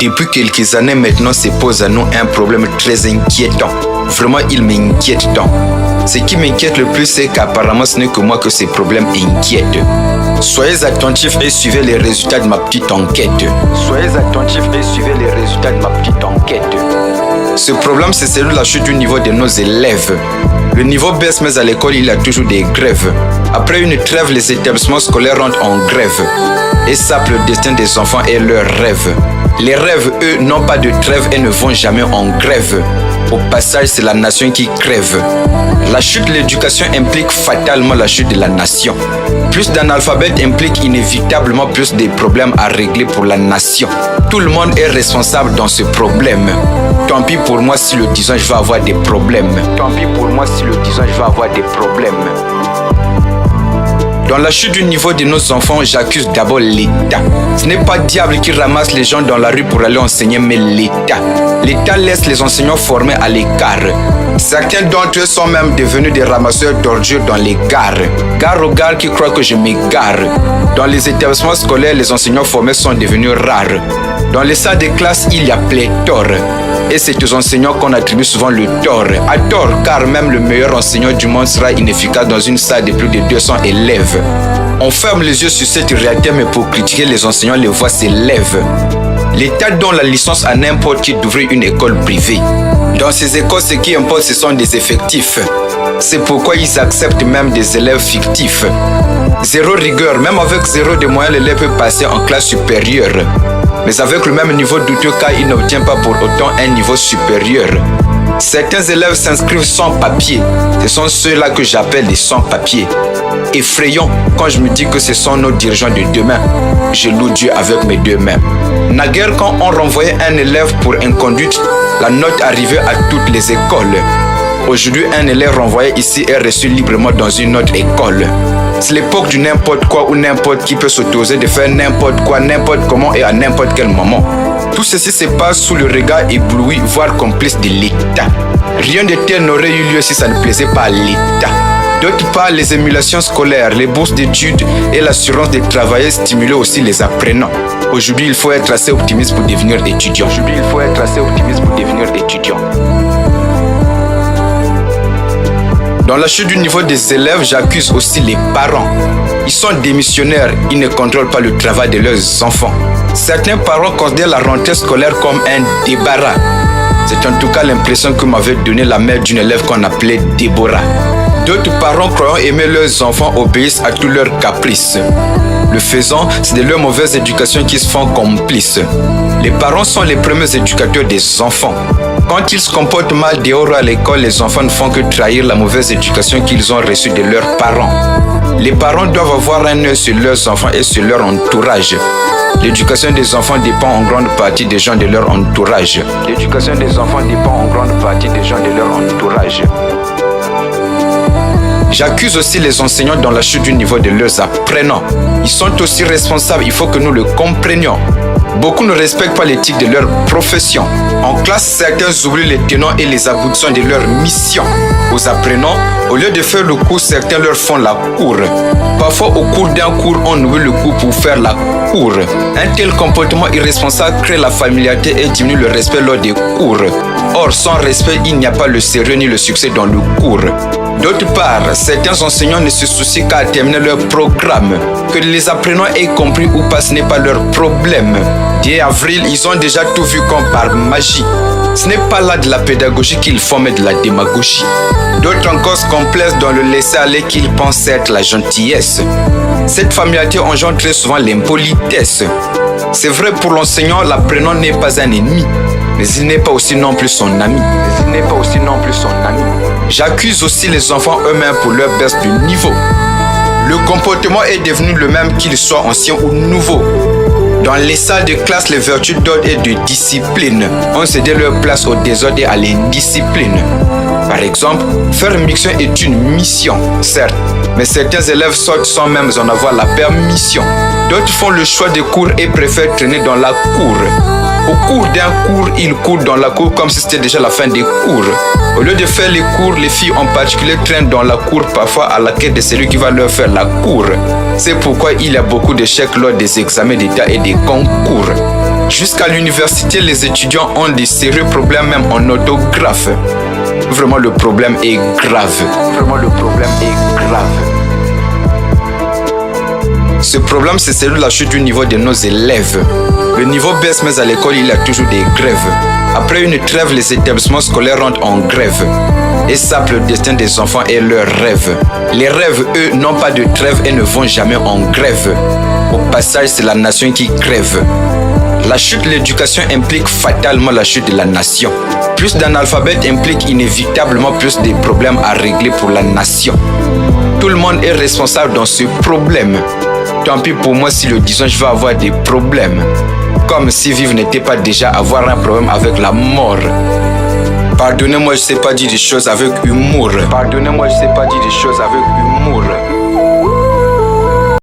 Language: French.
Depuis quelques années maintenant se pose à nous un problème très inquiétant. Vraiment, il m'inquiète tant. Ce qui m'inquiète le plus, c'est qu'apparemment, ce n'est que moi que ces problèmes inquiètent. Soyez attentifs et suivez les résultats de ma petite enquête. Soyez attentifs et suivez les résultats de ma petite enquête. Ce problème, c'est celui de la chute du niveau de nos élèves. Le niveau baisse, mais à l'école, il y a toujours des grèves. Après une trêve, les établissements scolaires rentrent en grève et sapent le destin des enfants et leurs rêves. Les rêves, eux, n'ont pas de trêve et ne vont jamais en grève. Au passage, c'est la nation qui crève. La chute de l'éducation implique fatalement la chute de la nation. Plus d'analphabètes implique inévitablement plus de problèmes à régler pour la nation. Tout le monde est responsable dans ce problème. Tant pis pour moi si le 10 ans je vais avoir des problèmes. Tant pis pour moi si le 10 ans je vais avoir des problèmes. Dans la chute du niveau de nos enfants, j'accuse d'abord l'État. Ce n'est pas diable qui ramasse les gens dans la rue pour aller enseigner, mais l'État. L'État laisse les enseignants formés à l'écart. Certains d'entre eux sont même devenus des ramasseurs d'ordures dans les gares. Gare aux gares qui croient que je m'égare. Dans les établissements scolaires, les enseignants formés sont devenus rares. Dans les salles de classe, il y a pléthore. Et c'est aux enseignants qu'on attribue souvent le tort. À tort, car même le meilleur enseignant du monde sera inefficace dans une salle de plus de 200 élèves. On ferme les yeux sur cette réalité, mais pour critiquer les enseignants, les voix s'élèvent. L'État donne la licence à n'importe qui d'ouvrir une école privée. Dans ces écoles, ce qui importe, ce sont des effectifs. C'est pourquoi ils acceptent même des élèves fictifs. Zéro rigueur, même avec zéro de moyens, l'élève peut passer en classe supérieure. Mais avec le même niveau douteux, car il n'obtient pas pour autant un niveau supérieur. Certains élèves s'inscrivent sans papier. Ce sont ceux-là que j'appelle les sans-papiers. Effrayant quand je me dis que ce sont nos dirigeants de demain. Je loue Dieu avec mes deux mains. Naguère, quand on renvoyait un élève pour inconduite, la note arrivait à toutes les écoles. Aujourd'hui, un élève renvoyé ici est reçu librement dans une autre école. C'est l'époque du n'importe quoi où n'importe qui peut s'autoriser de faire n'importe quoi, n'importe comment et à n'importe quel moment. Tout ceci se passe sous le regard ébloui, voire complice de l'État. Rien de tel n'aurait eu lieu si ça ne plaisait pas à l'État. D'autre part, les émulations scolaires, les bourses d'études et l'assurance des travailleurs stimulaient aussi les apprenants. Aujourd'hui, il faut être assez optimiste pour devenir étudiant. Dans la chute du niveau des élèves, j'accuse aussi les parents. Ils sont démissionnaires, ils ne contrôlent pas le travail de leurs enfants. Certains parents considèrent la rentrée scolaire comme un débarras. C'est en tout cas l'impression que m'avait donnée la mère d'une élève qu'on appelait Déborah. D'autres parents croyant aimer leurs enfants obéissent à tous leurs caprices. Le faisant, c'est de leur mauvaise éducation qu'ils se font complices. Les parents sont les premiers éducateurs des enfants. Quand ils se comportent mal dehors à l'école, les enfants ne font que trahir la mauvaise éducation qu'ils ont reçue de leurs parents. Les parents doivent avoir un œil sur leurs enfants et sur leur entourage. L'éducation des enfants dépend en grande partie des gens de leur entourage. J'accuse aussi les enseignants dans la chute du niveau de leurs apprenants. Ils sont aussi responsables, il faut que nous le comprenions. Beaucoup ne respectent pas l'éthique de leur profession. En classe, certains oublient les tenants et les aboutissants de leur mission. Aux apprenants, au lieu de faire le cours, certains leur font la cour. Parfois, au cours d'un cours, on oublie le cours pour faire la cour. Un tel comportement irresponsable crée la familiarité et diminue le respect lors des cours. Or, sans respect, il n'y a pas le sérieux ni le succès dans le cours. D'autre part, certains enseignants ne se soucient qu'à terminer leur programme. Que les apprenants aient compris ou pas, ce n'est pas leur problème. Dès avril, ils ont déjà tout vu comme par magie. Ce n'est pas là de la pédagogie qu'ils font, mais de la démagogie. D'autres encore se complaisent dans le laisser-aller qu'ils pensent être la gentillesse. Cette familiarité engendre très souvent l'impolitesse. C'est vrai pour l'enseignant, l'apprenant n'est pas un ennemi, mais il n'est pas aussi non plus son ami. J'accuse aussi les enfants eux-mêmes pour leur baisse de niveau. Le comportement est devenu le même qu'il soit ancien ou nouveau. Dans les salles de classe, les vertus d'ordre et de discipline ont cédé leur place au désordre et à l'indiscipline. Par exemple, faire mixtion est une mission, certes, mais certains élèves sortent sans même en avoir la permission. D'autres font le choix des cours et préfèrent traîner dans la cour. Au cours d'un cours, ils courent dans la cour comme si c'était déjà la fin des cours. Au lieu de faire les cours, les filles en particulier traînent dans la cour, parfois à la quête de celui qui va leur faire la cour. C'est pourquoi il y a beaucoup d'échecs lors des examens d'État et des concours. Jusqu'à l'université, les étudiants ont des sérieux problèmes même en orthographe. Vraiment, le problème est grave. Vraiment, le problème est grave. Ce problème, c'est celui de la chute du niveau de nos élèves. Le niveau baisse, mais à l'école, il y a toujours des grèves. Après une trêve, les établissements scolaires rentrent en grève. Et sapent le destin des enfants et leurs rêves. Les rêves, eux, n'ont pas de trêve et ne vont jamais en grève. Au passage, c'est la nation qui crève. La chute de l'éducation implique fatalement la chute de la nation. Plus d'analphabètes implique inévitablement plus de problèmes à régler pour la nation. Tout le monde est responsable dans ce problème. Tant pis pour moi si le disant je vais avoir des problèmes. Comme si vivre n'était pas déjà avoir un problème avec la mort. Pardonnez-moi, je sais pas dire des choses avec humour. Pardonnez-moi, je sais pas dire des choses avec humour.